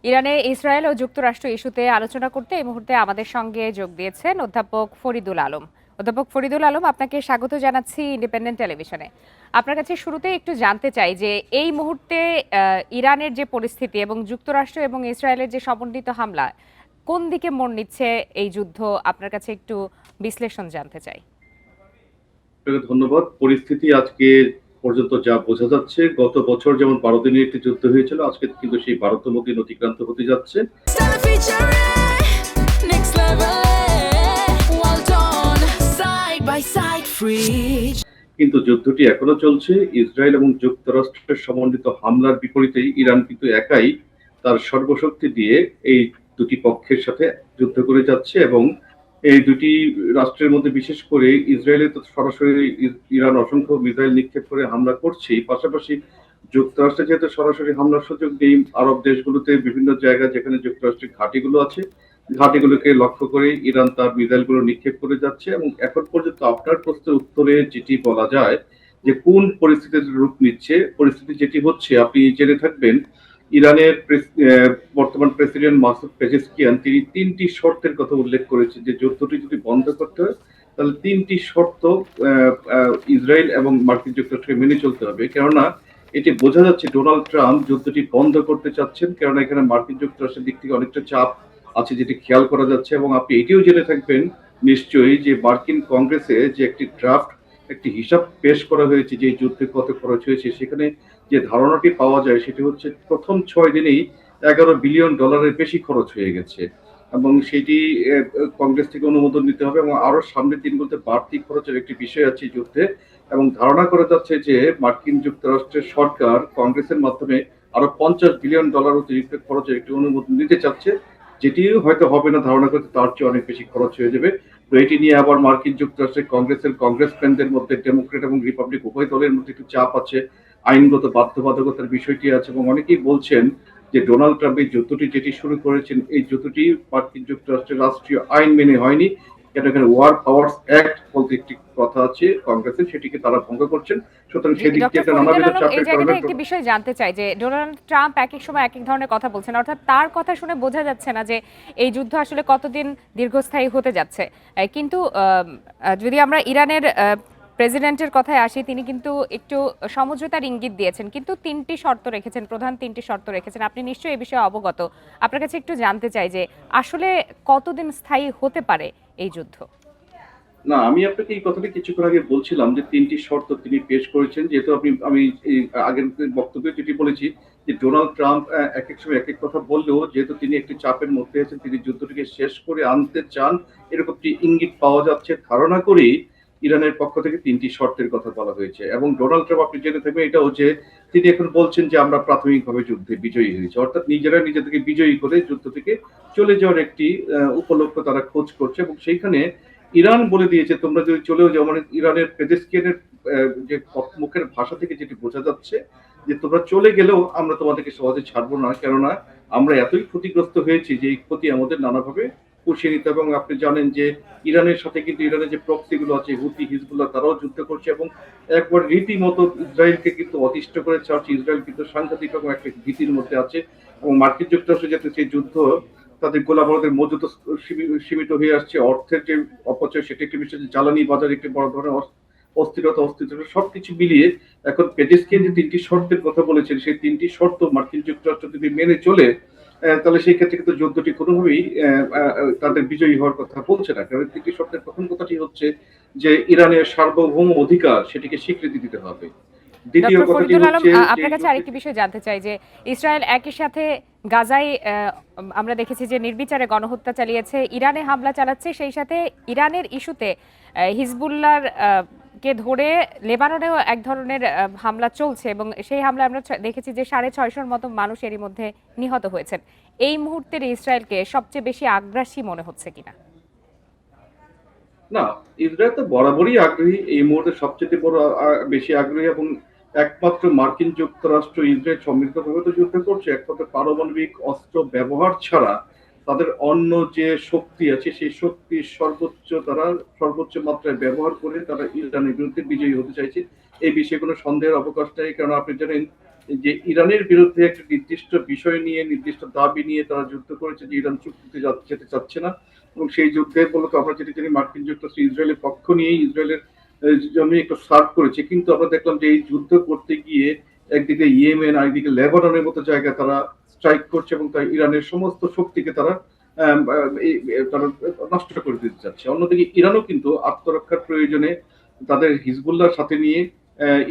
ইরানে ইসরায়েল ও যুক্তরাষ্ট্র ইস্যুতে আলোচনা করতে এই মুহূর্তে আমাদের সঙ্গে যোগ দিয়েছেন অধ্যাপক ফরিদুল আলম। অধ্যাপক ফরিদুল আলম, আপনাকে স্বাগত জানাচ্ছি ইন্ডিপেন্ডেন্ট টেলিভিশনে। আপনার কাছে শুরুতে একটু জানতে চাই যে এই মুহূর্তে ইরানের যে পরিস্থিতি এবং যুক্তরাষ্ট্র এবং ইসরায়েলের যে সমন্বিত হামলা, কোন দিকে মোড় নিচ্ছে এই যুদ্ধ, আপনার কাছে একটু বিশ্লেষণ জানতে চাই। ধন্যবাদ। পরিস্থিতি আজকে পর্যন্ত যা বোঝা যাচ্ছে, গত বছর যেমন 12 দিনের একটি যুদ্ধ হয়েছিল, আজকে কিন্তু সেই 12তম দিন অতিক্রান্ত হতে যাচ্ছে। কিন্তু যুদ্ধটি এখনো চলছে। ইসরায়েল এবং যুক্তরাষ্ট্রের সমন্বিত হামলার বিপরীতেই ইরান কিন্তু একাই তার সর্বশক্তি দিয়ে এই দুটি পক্ষের সাথে যুদ্ধ করে যাচ্ছে এবং এই দুটি রাষ্ট্রের মধ্যে বিশেষ করে ইসরায়েলে তো সরাসরি ইরান অসংখ্য মিসাইল নিক্ষেপ করে হামলা করছে। পাশাপাশি যুক্তরাষ্ট্রে যেহেতু সরাসরি হামলার সুযোগ নেই, আরব দেশগুলোতে বিভিন্ন জায়গায় যেখানে যুক্তরাষ্ট্রের ঘাঁটিগুলো আছে, ঘাঁটিগুলোকে লক্ষ্য করে ইরান তার মিসাইলগুলো নিক্ষেপ করে যাচ্ছে। এবং এখন পর্যন্ত আপনার প্রশ্নের উত্তরে যেটি বলা যায় যে কোন পরিস্থিতির রূপ নিচ্ছে, পরিস্থিতি যেটি হচ্ছে আপনি জেনে থাকবেন, ইরানের বর্তমান প্রেসিডেন্ট মাসুদ পেজেশকিয়ান তিনি 3টি শর্তের কথা উল্লেখ করেছেন যে যুদ্ধটি যদি বন্ধ করতে হয় তাহলে 3টি শর্ত ইসরায়েল এবং মার্কিন যুক্তরাষ্ট্রকে মেনে চলতে হবে। কেননা এটি বোঝা যাচ্ছে ডোনাল্ড ট্রাম্প যুদ্ধটি বন্ধ করতে চাচ্ছেন, কেননা এখানে মার্কিন যুক্তরাষ্ট্রের দিক থেকে অনেকটা চাপ আছে যেটি খেয়াল করা যাচ্ছে। এবং আপনি এটিও জেনে থাকবেন নিশ্চয়ই যে মার্কিন কংগ্রেসে যে একটি ড্রাফট, একটি হিসাব পেশ করা হয়েছে যে যুদ্ধে কত খরচ হয়েছে, সেখানে যে ধারণাটি পাওয়া যায় সেটি হচ্ছে প্রথম 6 দিনেই $11 বিলিয়ন বেশি খরচ হয়ে গেছে এবং সেটি কংগ্রেস থেকে অনুমোদন নিতে হবে এবং আরো সামনের দিনগুলোতে বাড়তি খরচের একটি বিষয় আছে যুদ্ধে। এবং ধারণা করা যাচ্ছে যে মার্কিন যুক্তরাষ্ট্রের সরকার কংগ্রেসের মাধ্যমে আরো $50 বিলিয়ন অতিরিক্ত খরচের একটি অনুমোদন নিতে চাচ্ছে, যেটিও হয়তো হবে না, ধারণা করতে তার চেয়ে অনেক বেশি খরচ হয়ে যাবে। তো এটি নিয়ে আবার মার্কিন যুক্তরাষ্ট্রের কংগ্রেসের কংগ্রেসম্যানদের মধ্যে ডেমোক্রেট এবং রিপাবলিক উভয় দলের মধ্যে একটু চাপ আছে, আইনগত বাধ্যবাধকতার বিষয়টি আছে এবং অনেকেই বলছেন যে ডোনাল্ড ট্রাম্প এই যুদ্ধটি যেটি শুরু করেছেন, এই যুদ্ধটি মার্কিন যুক্তরাষ্ট্রের রাষ্ট্রীয় আইন মেনে হয়নি। এখানে ওয়ার পাওয়ার্স অ্যাক্ট বলতে একটি কথা আছে কংগ্রেসের, সেটিকে তারা ভঙ্গ করছেন। সুতরাং সেদিক থেকে একটা নানাবিধ চাপের কারণে একটি বিষয় জানতে চাই যে ডোনাল্ড ট্রাম্প এক এক সময় এক এক ধরনের কথা বলছেন, অর্থাৎ তার কথা শুনে বোঝা যাচ্ছে না যে এই যুদ্ধ আসলে কতদিন দীর্ঘস্থায়ী হতে যাচ্ছে। কিন্তু যদি আমরা ইরানের প্রেসিডেন্টের কথায় আসি, তিনি কিন্তু একটু সমঝোতার ইঙ্গিত দিয়েছেন, কিন্তু 3টি শর্ত রেখেছেন, প্রধান 3টি শর্ত রেখেছেন। আপনি নিশ্চয়ই এই বিষয়ে অবগত। আপনার কাছে একটু জানতে চাই যে আসলে কতদিন স্থায়ী হতে পারে এই যুদ্ধ। না, আমি আপনাকে এই কথাটি কিছুক্ষণ আগে বলছিলাম যে 3টি শর্ত তিনি পেশ করেছেন। যেহেতু আমি এই আগের বক্তব্যে যেটি বলেছি যে ডোনাল্ড ট্রাম্প এক এক সময় এক এক কথা বললেও যেহেতু তিনি একটি চাপের মধ্যে আছেন, তিনি যুদ্ধটিকে শেষ করে আনতে চান, এরকম একটি ইঙ্গিত পাওয়া যাচ্ছে। ধারণা করি ইরানের পক্ষ থেকে 3টি শর্তের কথা বলা হয়েছে এবং ডোনাল্ড ট্রাম্প আপনি জেনে থাকবেন এটাও যে তিনি এখন বলছেন যে আমরা প্রাথমিকভাবে যুদ্ধে বিজয়ী হয়েছি, অর্থাৎ নিজেরা নিজেদেরকে বিজয়ী করে যুদ্ধ থেকে চলে যাওয়ার একটি উপলক্ষ তারা খোঁজ করছে। এবং সেইখানে ইরান বলে দিয়েছে তোমরা যদি চলেও যাও, মানে ইরানের পেজেশকিয়ানের যে মুখের ভাষা থেকে যেটি বোঝা যাচ্ছে যে তোমরা চলে গেলেও আমরা তোমাদেরকে সহজে ছাড়বো না, কেননা আমরা এতই ক্ষতিগ্রস্ত হয়েছি যে এই ক্ষতি আমাদের নানাভাবে পুষিয়ে নিতে হবে। এবং আপনি জানেন যে ইরানের সাথে কিন্তু ইরানের যে প্রক্সি গুলো আছে, হুতি, হিজবুল্লাহ, তারাও যুদ্ধ করছে এবং একবার রীতিমতো ইসরায়েলকে কিন্তু অতিষ্ঠ করে ছাড়ছে। ইসরায়েল কিন্তু সাংঘাতিক রকম একটা ভীতির মধ্যে আছে এবং মার্কিন যুক্তরাষ্ট্র যাতে সেই যুদ্ধ তাদের গোলাবারুদের মজুত সীমিত হয়ে আসছে, অর্থের যে অপচয় সেটি একটি বিষয়, জ্বালানি বাজার একটি বড় ধরনের অস্থিরতা সবকিছু মিলিয়ে এখন পেজেশকিয়ান যে 3টি শর্তের কথা বলেছেন, সেই 3টি শর্ত মার্কিন যুক্তরাষ্ট্র যদি মেনে চলে তাহলে সেই ক্ষেত্রে কিন্তু যুদ্ধটি কোনোভাবেই তাদের বিজয়ী হওয়ার কথা বলছে না। কারণ 3টি শর্তের প্রথম কথাটি হচ্ছে যে ইরানের সার্বভৌম অধিকার সেটিকে স্বীকৃতি দিতে হবে। দ্বিতীয় ডক্টর কথাটি ফরিদুল আলম, হচ্ছে আপনার কাছে আরেকটি বিষয় জানতে চাই যে ইসরায়েল একই সাথে গাজায় আমরা দেখেছি যে নির্বিচারে গণহত্যা চালিয়েছে, ইরানে হামলা চালাচ্ছে, সেই সাথে ইরানের ইস্যুতে হিজবুল্লাহর কে ধরে লেবাননেও এক ধরনের হামলা চলছে এবং সেই হামলা আমরা দেখেছি যে 650-র মতো মানুষ এরই মধ্যে নিহত হয়েছেন। এই মুহূর্তের ইসরায়েলকে সবচেয়ে বেশি আগ্রাসী মনে হচ্ছে কিনা? না, ইসরায়েল তো বরাবরই আগ্রহী, এই মুহূর্তে সবচেয়ে বড় বেশি আগ্রহী এবং একমাত্র মার্কিন যুক্তরাষ্ট্র ইসরায়েল সম্মিলিতভাবে তো যুদ্ধ করছে। একমাত্র পারমাণবিক অস্ত্র ব্যবহার ছাড়া তাদের অন্য যে শক্তি আছে সেই শক্তি সর্বোচ্চ মাত্রায় ব্যবহার করে তারা ইরানের বিরুদ্ধে বিজয়ী হতে চাইছে। এই বিষয়ে কোনো সন্দেহের অবকাশ নেই, কারণ আপনি জানেন যে ইরানের বিরুদ্ধে একটা নির্দিষ্ট বিষয় নিয়ে, নির্দিষ্ট দাবি নিয়ে তারা যুদ্ধ করেছে, যে ইরান চুক্তিতে যেতে চাচ্ছে না, এবং সেই যুদ্ধে মূলত আমরা যেটা জানি মার্কিন যুক্তরাষ্ট্র ইসরায়েলের পক্ষ নিয়েই ইসরায়েলের জন্য একটু সার্ভ করেছে। কিন্তু আমরা দেখলাম যে এই যুদ্ধ করতে গিয়ে একদিকে ইয়েমেন আর একদিকে লেবাননের মতো জায়গায় তারা স্ট্রাইক করছে, এবং তাই ইরানের সমস্ত শক্তিকে তারা তারা নষ্ট করে দিতে চাচ্ছে। অন্যদিকে ইরানও কিন্তু আত্মরক্ষার প্রয়োজনে তাদের হিজবুল্লাহর সাথে নিয়ে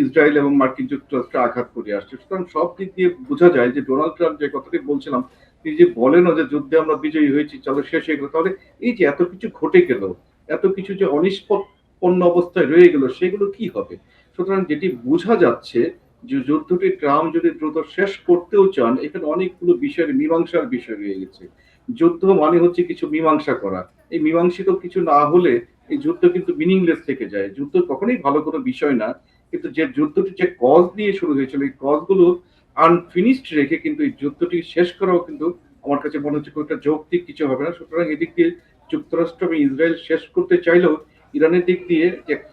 ইসরায়েল এবং মার্কিন যুক্তরাষ্ট্রে আঘাত করে আসছে। সুতরাং সব দিক দিয়ে বোঝা যায় যে ডোনাল্ড ট্রাম্প যে কথাটি বলছিলাম, তিনি যে বলেনও যে যুদ্ধে আমরা বিজয়ী হয়েছি, চলো শেষ হয়ে গেল, তাহলে এই যে এত কিছু ঘটে গেল, এত কিছু যে অনিষ্পন্ন অবস্থায় রয়ে গেল, সেগুলো কি হবে? সুতরাং যেটি বোঝা যাচ্ছে যে যুদ্ধটি ট্রাম্প যদি দ্রুত শেষ করতেও চান, এখানে অনেকগুলো বিষয়ের মীমাংসার বিষয় রয়ে গেছে। যুদ্ধ মানে হচ্ছে কিছু মীমাংসা করা। এই মীমাংসিত কিছু না হলে এই যুদ্ধ কিন্তু মিনিংলেস থেকে যায়। যুদ্ধ কখনোই ভালো কোনো বিষয় না, কিন্তু যে যুদ্ধটি যে কজ দিয়ে শুরু হয়েছিল, এই কজগুলো আনফিনিশড রেখে কিন্তু এই যুদ্ধটি শেষ করাও কিন্তু আমার কাছে মনে হচ্ছে খুব একটা যৌক্তিক কিছু হবে না। সুতরাং এদিক দিয়ে যুক্তরাষ্ট্র এবং ইসরায়েল শেষ করতে চাইলেও ইরানের দিক দিয়ে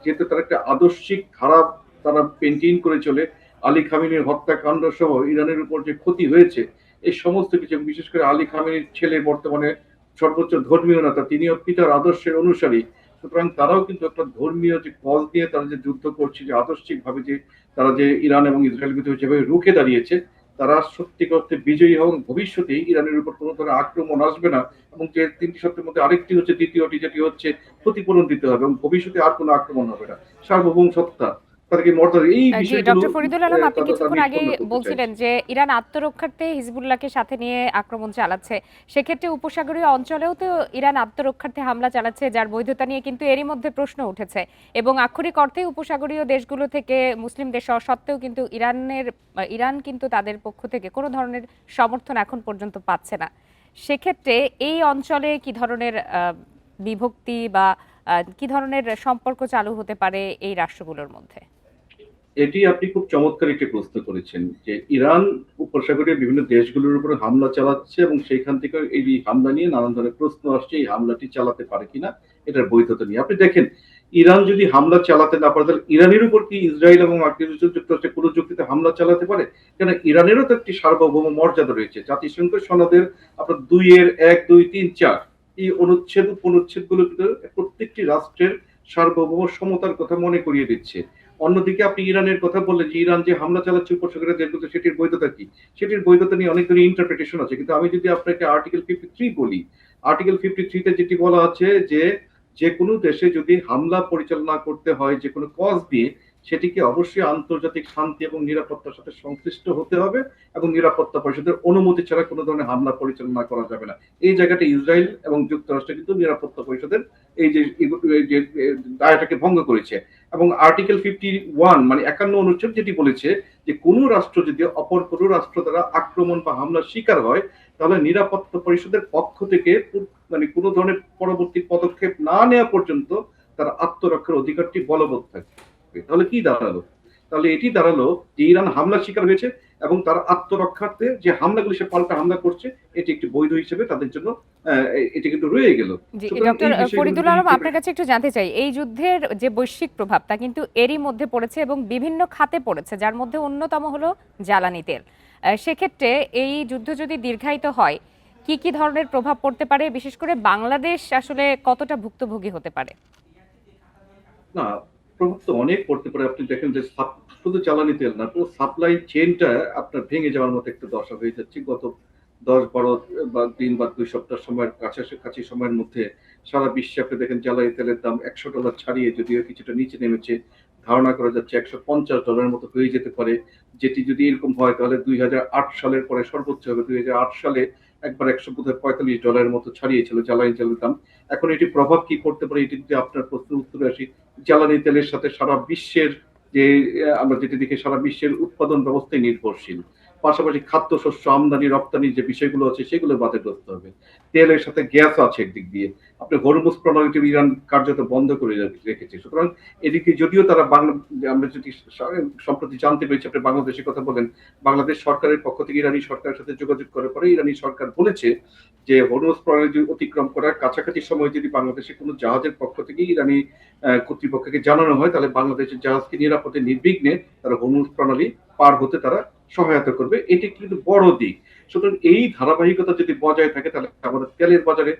যেহেতু তারা একটা আদর্শিক খারাপ তারা পেন্টিং করে চলে, আলী খামেনির হত্যাকাণ্ড সহ ইরানের উপর যে ক্ষতি হয়েছে, এই সমস্ত কিছু, বিশেষ করে আলী খামেনির ছেলে বর্তমানে সর্বোচ্চ ধর্মীয় নেতা, তিনিও পিতার আদর্শের অনুসারী। সুতরাং তারাও কিন্তু একটা ধর্মীয় যে কজ দিয়ে তারা যে যুদ্ধ করছে, যে আদর্শিক ভাবে যে তারা যে ইরান এবং ইসরায়েল বিরুদ্ধে যেভাবে রুখে দাঁড়িয়েছে, তারা সত্যি করতে বিজয়ী এবং ভবিষ্যতে ইরানের উপর কোনো ধরনের আক্রমণ আসবে না। এবং যে তিনটি সত্যের মধ্যে আরেকটি হচ্ছে, দ্বিতীয়টি যেটি হচ্ছে ক্ষতিপূরণ দিতে হবে, এবং ভবিষ্যতে আর কোনো আক্রমণ হবে না। সার্বভৌম সত্তা, তাদেরকে মর্যাদা, এই জি, বিষয়গুলো ডক্টর ফরিদুল আলম, আপনি তারা কিছুক্ষণ আগে নিষ্পন্ন করতে বলছিলেন চাইছে। যে ইরান আত্মরক্ষার্থে হিজবুল্লাহকে সাথে নিয়ে আক্রমণ চালাচ্ছে। সেক্ষেত্রে উপসাগরীয় অঞ্চলেও তো ইরান আত্মরক্ষার্থে হামলা চালাচ্ছে, যার বৈধতা নিয়ে কিন্তু এরই মধ্যে প্রশ্ন উঠেছে। এবং আক্ষরিক অর্থে উপসাগরীয় দেশগুলো থেকে, মুসলিম দেশ হওয়া সত্ত্বেও কিন্তু ইরান কিন্তু তাদের পক্ষ থেকে কোনো ধরনের সমর্থন এখন পর্যন্ত পাচ্ছে না। সেক্ষেত্রে এই অঞ্চলে কি ধরনের বিভক্তি বা কি ধরনের সম্পর্ক চালু হতে পারে এই রাষ্ট্রগুলোর মধ্যে? এটি আপনি খুব চমৎকার একটি প্রশ্ন করেছেন, যে ইরান উপসাগরীয় বিভিন্ন দেশগুলোর উপরে হামলা চালাচ্ছে, এবং সেইখান থেকে এই হামলা নিয়ে নানান ধরনের প্রশ্ন আসছে, এই হামলাটি চালাতে পারে কিনা, এটার বৈধতা নিয়ে। আপনি দেখেন, ইরান যদি হামলা চালাতে না পারে, তাহলে ইরানের উপর কি ইসরায়েল এবং মার্কিন যুক্তরাষ্ট্রের কোনো যুক্তিতে হামলা চালাতে পারে? কেন, ইরানেরও তো একটি সার্বভৌম মর্যাদা রয়েছে। জাতিসংঘ সনদের আপনার 2-1, 2, 3, 4 এই অনুচ্ছেদ উপনুচ্ছেদ গুলো কিন্তু প্রত্যেকটি রাষ্ট্রের সার্বভৌম সমতার কথা মনে করিয়ে দিচ্ছে। অন্যদিকে আপনি ইরানের কথা বললেন, যে ইরান যে হামলা চালাচ্ছে উপসাগরের দেশগুলোতে, সেটির বৈধতা কি? সেটির বৈধতা নিয়ে অনেক ধরনের ইন্টারপ্রিটেশন আছে। কিন্তু আমি যদি আপনাকে আর্টিকেল 53 বলি, আর্টিকেল 53 তে যেটি বলা আছে যে যে কোনো দেশে যদি হামলা পরিচালনা করতে হয় যে কোনো কজ দিয়ে, সেটিকে অবশ্যই আন্তর্জাতিক শান্তি এবং নিরাপত্তার সাথে সংশ্লিষ্ট হতে হবে, এবং নিরাপত্তা পরিষদের অনুমতি ছাড়া কোনো ধরনের হামলা পরিচালনা করা যাবে না। এই জায়গাটা ইসরায়েল এবং যুক্তরাষ্ট্র কিন্তু নিরাপত্তা পরিষদের এই যে দায়টাকে ভঙ্গ করেছে। এবং আর্টিকেল 51 মানে 51 অনুচ্ছেদ যেটি বলেছে যে কোন রাষ্ট্র যদি অপর কোন রাষ্ট্র দ্বারা আক্রমণ বা হামলার শিকার হয়, তাহলে নিরাপত্তা পরিষদের পক্ষ থেকে মানে কোনো ধরনের পরবর্তী পদক্ষেপ না নেওয়া পর্যন্ত তার আত্মরক্ষার অধিকারটি বলবৎ থাকবে। তাহলে কি দাঁড়ালো? তাহলে এটি দাঁড়ালো যে ইরান হামলার শিকার হয়েছে, এবং তার আত্মরক্ষার্থে যে হামলাগুলি সে পাল্টা হামলা করছে, এটি একটি বৈধ হিসেবে তাদের জন্য এটি কিন্তু রয়ে গেল। জি, সুতরাং ডক্টর এই বিষয়গুলো ফরিদুল আলম, আপনার কাছে একটু জানতে চাই, এই যুদ্ধের যে বৈশ্বিক প্রভাব তা কিন্তু এরই মধ্যে পড়েছে এবং বিভিন্ন খাতে পড়েছে, যার মধ্যে অন্যতম হলো জ্বালানি তেল। সেক্ষেত্রে এই যুদ্ধ যদি দীর্ঘায়িত হয়, কি কি ধরনের প্রভাব পড়তে পারে? বিশেষ করে বাংলাদেশ আসলে কতটা ভুক্তভোগী হতে পারে? না, প্রভাব তো অনেক পড়তে পারে। আপনি দেখেন যে শুধু জ্বালানি তেল না, পুরো সাপ্লাই চেইনটা আপনার ভেঙে যাওয়ার মতো একটা দশা হয়ে যাচ্ছে। গত 10-12 বা দিন বা 2 সপ্তাহ সময়ের কাছাকাছি সময়ের মধ্যে সারা বিশ্বে আপনি দেখেন জ্বালানি তেলের দাম $100 ছাড়িয়ে, যদিও কিছুটা নিচে নেমেছে, ধারণা করা যাচ্ছে $150 মতো হয়ে যেতে পারে। যেটি যদি এরকম হয়, তাহলে 2008 সালের পরে সর্বোচ্চ হবে। 2008 সালে একবার 100 বোধহয় $45 মতো ছাড়িয়েছিল জ্বালানি তেলের দাম। এখন এটি প্রভাব কি পড়তে পারে, এটি যদি আপনার প্রশ্নের উত্তরে আসি, জ্বালানি তেলের সাথে সারা বিশ্বের যে আমরা যেটি দেখি, সারা বিশ্বের উৎপাদন ব্যবস্থায় নির্ভরশীল। পাশাপাশি খাদ্যশস্য আমদানি রপ্তানি যে বিষয়গুলো আছে, সেগুলো বাধাগ্রস্ত হবে। তেলের সাথে গ্যাস আছে একদিক দিয়ে। আপনি হরমুজ প্রণালীটি ইরান কার্যত বন্ধ করে রেখেছে। সুতরাং এদিকে যদিও তারা আমরা যদি সম্প্রতি জানতে পেরেছি, আপনি বাংলাদেশের কথা বলেন, বাংলাদেশ সরকারের পক্ষ থেকে ইরানি সরকারের সাথে যোগাযোগ করার পরে ইরানি সরকার বলেছে যে হরমুজ প্রণালী অতিক্রম করার কাছাকাছি সময় যদি বাংলাদেশে কোনো জাহাজের পক্ষ থেকে ইরানি কর্তৃপক্ষকে জানানো হয়, তাহলে বাংলাদেশের জাহাজকে নিরাপদে নির্বিঘ্নে তারা হরমুজ প্রণালী পার হতে তারা সহায়তা করবে, এটি কিন্তু বড় দিক। সুতরাং এই ধারাবাহিকতা যদি বজায় থাকে তাহলে আমাদের তেলের বাজারে